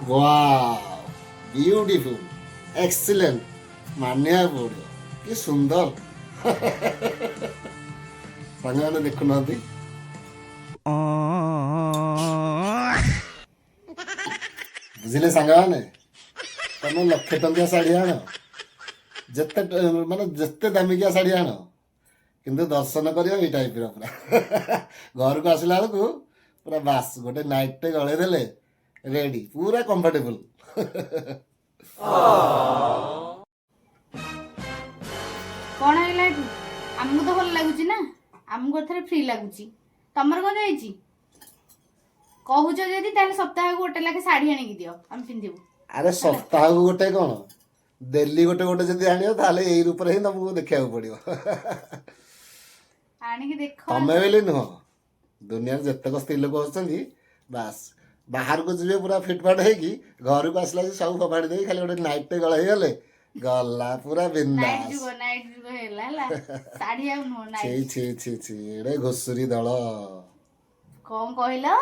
वाव beautiful excellent मानिया पड़ो कि सुंदर सारे देखुना बुझे सांगे तुम 1,00,000 शाढ़ी आण जिते माने जिते दामिकिया शाढ़ी आण किंतु दर्शन कर टाइप पूरा घर को आसला बेलू पूरा बास गोटे नाइट गले देले रेडी पूरा कंफर्टेबल कौन है आमको तो भल लगुच ना आमको एथरे फ्री लगुच तमर कौन जाइए कहूच जदि ताले सप्ताह को गोटे लाखे साड़ी आनिक दियो हम पिंधिबू अरे सप्ताह को गोटे कौन डेली गोटे गोटे जब आनियो ताले यही रूप रे तुमको देखा पड़ो आनिक देख तमें बोली नुह दुनिया जितक स्त्री लोक होती बास बाहर को जी पूरा फिटफाट होगी घर को आसला सब फोपाड़ी दे खाली गोटे नाइट गले गले गला पूरा बिंदास नाइट जुग हैला साड़ी आ नो नाइट छी छी छी छी एड़े घुसुरी दल कौन कहला